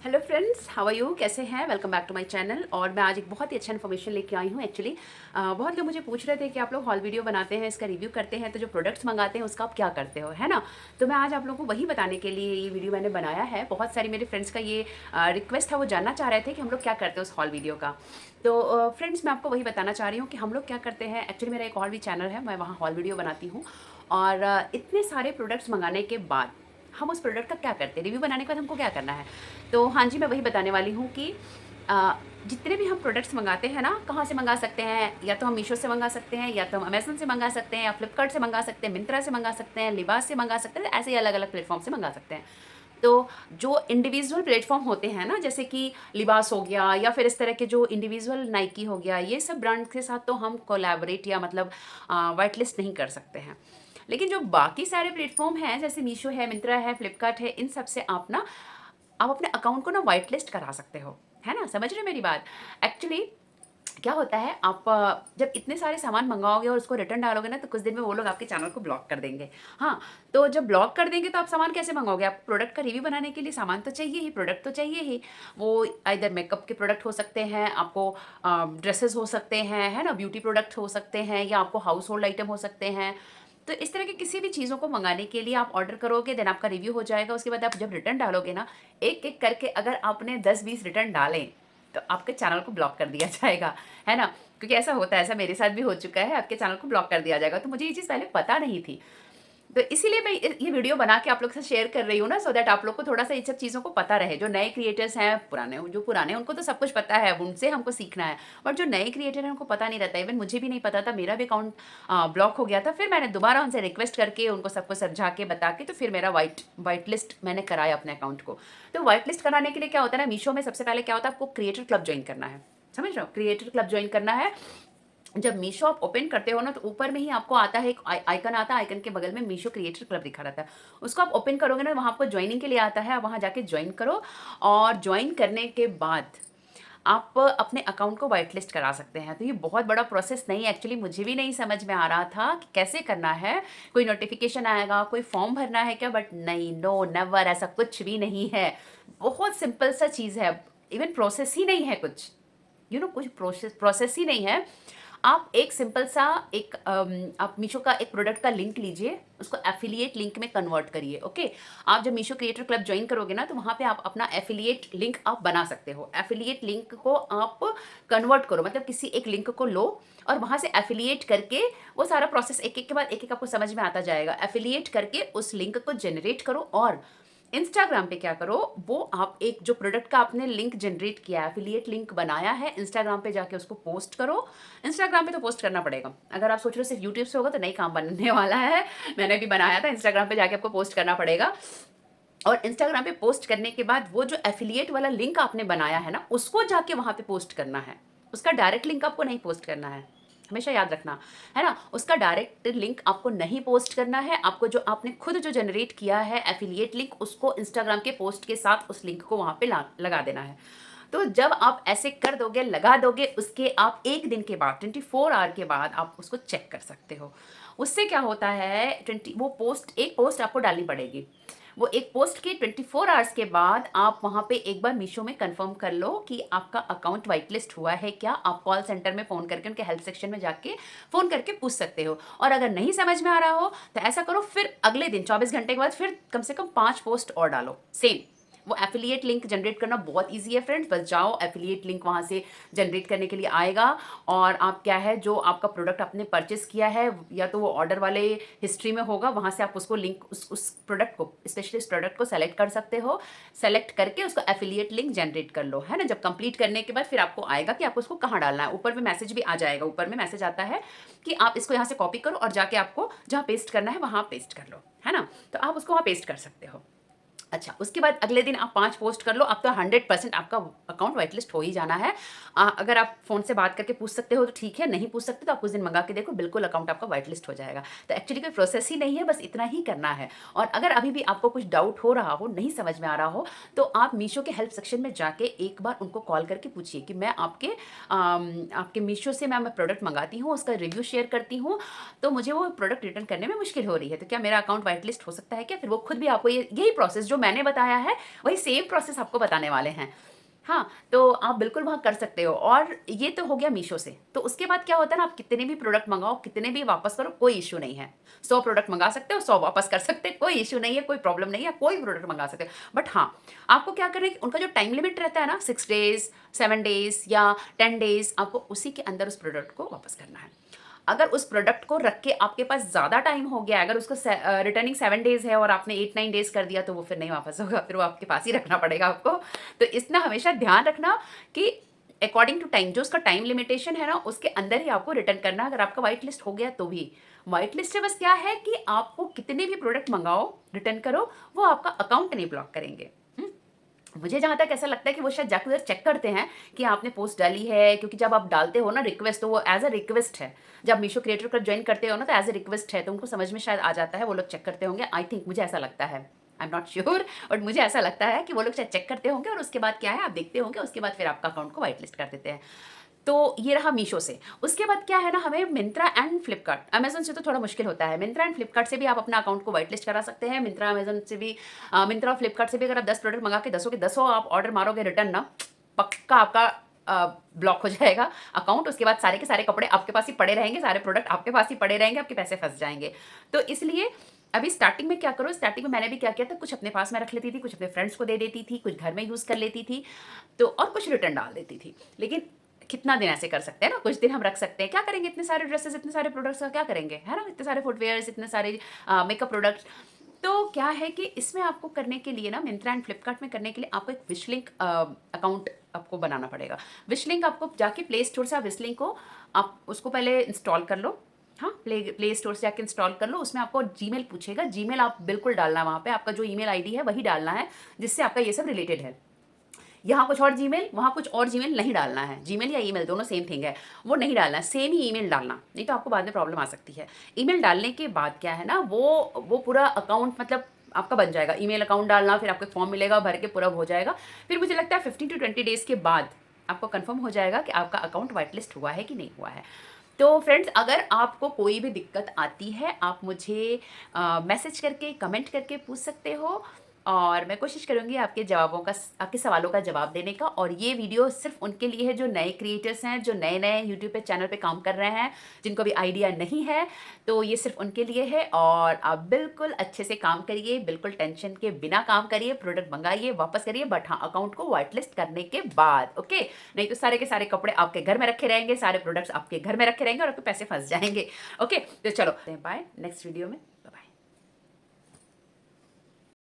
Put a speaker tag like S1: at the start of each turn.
S1: Hello friends, how are you? कैसे हैं? Welcome back to my channel. और मैं आज एक बहुत ही अच्छा इन्फॉर्मेशन लेके आई हूँ। एक्चुअली बहुत लोग मुझे पूछ रहे थे कि आप लोग हॉल वीडियो बनाते हैं, इसका रिव्यू करते हैं, तो जो प्रोडक्ट्स मंगाते हैं उसका आप क्या करते हो, है ना? तो मैं आज आप लोगों को वही बताने के लिए ये वीडियो मैंने बनाया है। बहुत सारी मेरे फ्रेंड्स का ये रिक्वेस्ट था, वो जानना चाह रहे थे कि हम लोग क्या करते हैं उस हॉल वीडियो का। तो फ्रेंड्स, मैं आपको वही बताना चाह रही हूँ कि हम लोग क्या करते हैं। एक्चुअली मेरा एक और भी चैनल है, मैं वहाँ हॉल वीडियो बनाती हूँ। और इतने सारे प्रोडक्ट्स मंगाने के बाद हम उस प्रोडक्ट का क्या करते हैं, रिव्यू बनाने के बाद हमको क्या करना है। तो हाँ जी, मैं वही बताने वाली हूँ कि अ, जितने भी हम प्रोडक्ट्स मंगाते हैं ना, कहाँ से मंगा सकते हैं। या तो हम मीशो से मंगा सकते हैं, या तो हम अमेज़न से मंगा सकते हैं, या फ्लिपकार्ट से मंगा सकते हैं, मिंत्रा से मंगा सकते हैं, लिबास से मंगा सकते हैं। ऐसे ही अलग अलग प्लेटफॉर्म से मंगा सकते हैं। तो जो इंडिविजुअल प्लेटफॉर्म होते हैं ना, जैसे कि लिबास हो गया, या फिर इस तरह के जो इंडिविजुअल नाइकी हो गया, ये सब ब्रांड के साथ तो हम कोलैबोरेट या मतलब वाइट लिस्ट नहीं कर सकते हैं। लेकिन जो बाकी सारे प्लेटफॉर्म हैं, जैसे मीशो है, मिंत्रा है, फ्लिपकार्ट है, इन सब से आप अपने अकाउंट को ना वाइट लिस्ट करा सकते हो। है ना? समझ रहे हैं मेरी बात? एक्चुअली क्या होता है, आप जब इतने सारे सामान मंगाओगे और उसको रिटर्न डालोगे ना, तो कुछ दिन में वो लोग आपके चैनल को ब्लॉक कर देंगे। हाँ, तो जब ब्लॉक कर देंगे तो आप सामान कैसे मंगाओगे? आप प्रोडक्ट का रिव्यू बनाने के लिए सामान तो चाहिए ही, प्रोडक्ट तो चाहिए ही। वो इधर मेकअप के प्रोडक्ट हो सकते हैं, आपको ड्रेसेस हो सकते हैं, है ना, ब्यूटी प्रोडक्ट हो सकते हैं, या आपको हाउस होल्ड आइटम हो सकते हैं। तो इस तरह की किसी भी चीज़ों को मंगाने के लिए आप ऑर्डर करोगे, देन आपका रिव्यू हो जाएगा। उसके बाद आप जब रिटर्न डालोगे ना, एक एक करके अगर आपने 10-20 रिटर्न डालें, तो आपके चैनल को ब्लॉक कर दिया जाएगा। है ना? क्योंकि ऐसा होता है, ऐसा मेरे साथ भी हो चुका है, आपके चैनल को ब्लॉक कर दिया जाएगा। तो मुझे ये चीज़ पहले पता नहीं थी। तो इसीलिए मैं ये वीडियो बना के आप लोग से शेयर कर रही हूँ ना, सो दैट आप लोग को थोड़ा सा इन सब चीज़ों को पता रहे। जो नए क्रिएटर्स हैं, जो पुराने हैं, उनको तो सब कुछ पता है, उनसे हमको सीखना है। और जो नए क्रिएटर हैं, उनको पता नहीं रहता। इवन मुझे भी नहीं पता था, मेरा भी अकाउंट ब्लॉक हो गया था। फिर मैंने दोबारा उनसे रिक्वेस्ट करके उनको सब कुछ समझा के बता के, तो फिर मेरा वाइट लिस्ट मैंने कराया अपने अकाउंट को। तो वाइट लिस्ट कराने के लिए क्या होता है ना, मीशो में सबसे पहले क्या होता है, आपको क्रिएटर क्लब ज्वाइन करना है। समझ रहे हो? क्रिएटर क्लब ज्वाइन करना है। जब मीशो आप ओपन करते हो ना, तो ऊपर में ही आपको आता है एक आइकन आता है, आइकन के बगल में मीशो क्रिएटर क्लब लिखा रहता है। उसको आप ओपन करोगे ना, वहाँ आपको ज्वाइनिंग के लिए आता है, वहाँ जाके ज्वाइन करो। और ज्वाइन करने के बाद आप अपने अकाउंट को वाइट लिस्ट करा सकते हैं। तो ये बहुत बड़ा प्रोसेस नहीं है। एक्चुअली मुझे भी नहीं समझ में आ रहा था कि कैसे करना है। कोई नोटिफिकेशन आएगा, कोई फॉर्म भरना है क्या, बट नहीं, नो नेवर, ऐसा कुछ भी नहीं है। बहुत सिंपल सा चीज़ है। इवन प्रोसेस ही नहीं है कुछ, कुछ प्रोसेस ही नहीं है। आप एक सिंपल सा आप मीशो का एक प्रोडक्ट का लिंक लीजिए, उसको एफिलिएट लिंक में कन्वर्ट करिए। ओके, आप जब मीशो क्रिएटर क्लब ज्वाइन करोगे ना, तो वहाँ पे आप अपना एफिलिएट लिंक आप बना सकते हो। एफिलिएट लिंक को आप कन्वर्ट करो, मतलब किसी एक लिंक को लो और वहाँ से एफिलिएट करके, वो सारा प्रोसेस एक एक के बाद एक एक आपको समझ में आता जाएगा। एफिलिएट करके उस लिंक को जनरेट करो, और इंस्टाग्राम पे क्या करो, वो आप एक जो प्रोडक्ट का आपने लिंक जनरेट किया है, एफिलिएट लिंक बनाया है, इंस्टाग्राम पे जाके उसको पोस्ट करो। इंस्टाग्राम पे तो पोस्ट करना पड़ेगा। अगर आप सोच रहे हो सिर्फ यूट्यूब से होगा, तो नहीं काम बनने वाला है। मैंने भी बनाया था, इंस्टाग्राम पे जाके आपको पोस्ट करना पड़ेगा। और इंस्टाग्राम पे पोस्ट करने के बाद वो जो एफिलिएट वाला लिंक आपने बनाया है ना, उसको जाके वहाँ पे पोस्ट करना है। उसका डायरेक्ट लिंक आपको नहीं पोस्ट करना है, हमेशा याद रखना। है ना? उसका डायरेक्ट लिंक आपको नहीं पोस्ट करना है। आपको जो आपने खुद जो जनरेट किया है एफिलिएट लिंक, उसको इंस्टाग्राम के पोस्ट के साथ उस लिंक को वहाँ पे लगा देना है। तो जब आप ऐसे कर दोगे, लगा दोगे, उसके आप एक दिन के बाद, 24 आवर के बाद आप उसको चेक कर सकते हो। उससे क्या होता है, एक पोस्ट आपको डालनी पड़ेगी। वो एक पोस्ट के 24 आवर्स के बाद आप वहाँ पे एक बार मीशो में कंफर्म कर लो कि आपका अकाउंट वाइट लिस्ट हुआ है क्या। आप कॉल सेंटर में फ़ोन करके, उनके हेल्प सेक्शन में जाके फ़ोन करके पूछ सकते हो। और अगर नहीं समझ में आ रहा हो, तो ऐसा करो, फिर अगले दिन 24 घंटे के बाद फिर कम से कम 5 पोस्ट और डालो सेम। वो एफिलिएट लिंक जनरेट करना बहुत ईजी है फ्रेंड्स। बस जाओ, एफिलिएट लिंक वहाँ से जनरेट करने के लिए आएगा, और आप क्या है, जो आपका प्रोडक्ट आपने परचेस किया है, या तो वो ऑर्डर वाले हिस्ट्री में होगा, वहाँ से आप उसको लिंक, उस प्रोडक्ट को, स्पेशली इस प्रोडक्ट को सेलेक्ट कर सकते हो। सेलेक्ट करके उसको एफिलिएट लिंक जनरेट कर लो। है ना? जब कंप्लीट करने के बाद फिर आपको आएगा कि आपको उसको कहाँ डालना है। ऊपर में मैसेज भी आ जाएगा, ऊपर में मैसेज आता है कि आप इसको यहाँ से कॉपी करो और जाके आपको जहाँ पेस्ट करना है वहाँ पेस्ट कर लो। है ना? तो आप उसको वहाँ पेस्ट कर सकते हो। अच्छा, उसके बाद अगले दिन आप 5 पोस्ट कर लो, अब तो 100% आपका अकाउंट वाइट लिस्ट हो ही जाना है। अगर आप फ़ोन से बात करके पूछ सकते हो तो ठीक है, नहीं पूछ सकते तो आप उस दिन मंगा के देखो, बिल्कुल अकाउंट आपका वाइट लिस्ट हो जाएगा। तो एक्चुअली कोई प्रोसेस ही नहीं है, बस इतना ही करना है। और अगर अभी भी आपको कुछ डाउट हो रहा हो, नहीं समझ में आ रहा हो, तो आप मीशो के हेल्प सेक्शन में जाके एक बार उनको कॉल करके पूछिए कि मैं आपके मीशो से मैं प्रोडक्ट मंगाती हूँ, उसका रिव्यू शेयर करती हूँ, तो मुझे वो प्रोडक्ट रिटर्न करने में मुश्किल हो रही है, तो क्या मेरा अकाउंट वाइट लिस्ट हो सकता है क्या? फिर वो खुद भी आपको यही प्रोसेस जो मैंने बताया है वही सेम प्रोसेस आपको बताने वाले हैं। हाँ, तो आप बिल्कुल वहाँ कर सकते हो। और ये तो हो गया मीशो से। तो उसके बाद क्या होता है ना, आप कितने भी प्रोडक्ट मंगाओ, कितने भी वापस करो, कोई इश्यू नहीं है। 100 प्रोडक्ट मंगा सकते हो, 100 वापस कर सकते हो, कोई इश्यू नहीं है, कोई प्रॉब्लम नहीं है, कोई प्रोडक्ट मंगा सकते हो। बट हाँ, आपको क्या करना है कि उनका जो टाइम लिमिट रहता है ना, 6 डेज़, 7 डेज़ या 10 डेज़, आपको उसी के अंदर उस प्रोडक्ट को वापस करना है। अगर उस प्रोडक्ट को रख के आपके पास ज़्यादा टाइम हो गया, अगर उसको रिटर्निंग 7 डेज़ है और आपने 8-9 डेज़ कर दिया, तो वो फिर नहीं वापस होगा, फिर वो आपके पास ही रखना पड़ेगा आपको। तो इसना हमेशा ध्यान रखना कि अकॉर्डिंग टू टाइम, जो उसका टाइम लिमिटेशन है ना, उसके अंदर ही आपको रिटर्न करना है। अगर आपका वाइट लिस्ट हो गया तो भी, वाइट लिस्ट से बस क्या है कि आपको कितने भी प्रोडक्ट मंगाओ, रिटर्न करो, वो आपका अकाउंट नहीं ब्लॉक करेंगे। मुझे जहाँ तक ऐसा लगता है कि वो शायद जाकर उधर चेक करते हैं कि आपने पोस्ट डाली है, क्योंकि जब आप डालते हो ना रिक्वेस्ट, तो वो एज अ रिक्वेस्ट है। जब मीशो क्रिएटर को ज्वाइन करते हो ना, तो एज अ रिक्वेस्ट है, तो उनको समझ में शायद आ जाता है, वो लोग चेक करते होंगे। आई थिंक, मुझे ऐसा लगता है, I am not sure, but मुझे ऐसा लगता है कि वो लोग शायद चेक करते होंगे और उसके बाद क्या है आप देखते होंगे, उसके बाद फिर आपका अकाउंट को वाइट लिस्ट कर देते हैं। तो ये रहा मीशो से। उसके बाद क्या है ना, हमें मिंत्रा एंड फ्लिपकार्ट, अमेजन से तो थोड़ा मुश्किल होता है। मिंत्रा एंड फ्लिपकार्ट से भी आप अपना अकाउंट को वाइट लिस्ट करा सकते हैं। मिंत्रा अमेजन से भी, मिंत्रा और फ्लिपकार्ट से भी अगर आप 10 प्रोडक्ट मंगा के 10 के 10 आप ऑर्डर मारोगे रिटर्न ना, पक्का आपका ब्लॉक हो जाएगा अकाउंट। उसके बाद सारे के सारे कपड़े आपके पास ही पड़े रहेंगे, सारे प्रोडक्ट आपके पास ही पड़े रहेंगे, आपके पैसे फंस जाएंगे। तो इसलिए अभी स्टार्टिंग में क्या करो, स्टार्टिंग में मैंने भी क्या किया था, कुछ अपने पास में रख लेती थी, कुछ अपने फ्रेंड्स को दे देती थी, कुछ घर में यूज़ कर लेती थी, तो और कुछ रिटर्न डाल देती थी। लेकिन कितना दिन ऐसे कर सकते हैं ना, कुछ दिन हम रख सकते हैं। क्या करेंगे इतने सारे ड्रेसेस, इतने सारे प्रोडक्ट्स का क्या करेंगे, है ना, इतने सारे फुटवेयर्स, इतने सारे मेकअप प्रोडक्ट्स। तो क्या है कि इसमें आपको करने के लिए ना, मिंत्रा एंड फ्लिपकार्ट में करने के लिए आपको एक विशलिंक अकाउंट आपको बनाना पड़ेगा। विशलिंक आपको जाके प्ले स्टोर से, आप विशलिंक को आप उसको पहले इंस्टॉल कर लो। हाँ, प्ले स्टोर से जाके इंस्टॉल कर लो। उसमें आपको जीमेल पूछेगा, जीमेल आप बिल्कुल डालना है वहाँ पे, आपका जो ईमेल आईडी है वही डालना है जिससे आपका ये सब रिलेटेड है। यहाँ कुछ और जीमेल, वहाँ कुछ और जीमेल नहीं डालना है। जीमेल या ईमेल दोनों सेम थिंग है, वो नहीं डालना है, सेम ही ईमेल डालना, नहीं तो आपको बाद में प्रॉब्लम आ सकती है। ईमेल डालने के बाद क्या है ना, वो पूरा अकाउंट मतलब आपका बन जाएगा। ईमेल अकाउंट डालना, फिर आपको एक फॉर्म मिलेगा, भर के पूरा हो जाएगा। फिर मुझे लगता है 15 to 20 डेज़ के बाद आपको कंफर्म हो जाएगा कि आपका अकाउंट वाइट लिस्ट हुआ है कि नहीं हुआ है। तो फ्रेंड्स, अगर आपको कोई भी दिक्कत आती है, आप मुझे मैसेज करके, कमेंट करके पूछ सकते हो, और मैं कोशिश करूँगी आपके सवालों का जवाब देने का। और ये वीडियो सिर्फ उनके लिए है जो नए क्रिएटर्स हैं, जो नए यूट्यूब पे चैनल पे काम कर रहे हैं, जिनको भी आइडिया नहीं है। तो ये सिर्फ उनके लिए है। और आप बिल्कुल अच्छे से काम करिए, बिल्कुल टेंशन के बिना काम करिए, प्रोडक्ट मंगाइए, वापस करिए, बट हाँ, अकाउंट को वाइट लिस्ट करने के बाद, ओके। नहीं तो सारे के सारे कपड़े आपके घर में रखे रहेंगे, सारे प्रोडक्ट्स आपके घर में रखे रहेंगे और आपके पैसे फंस जाएंगे। ओके, तो चलो बाय, नेक्स्ट वीडियो में।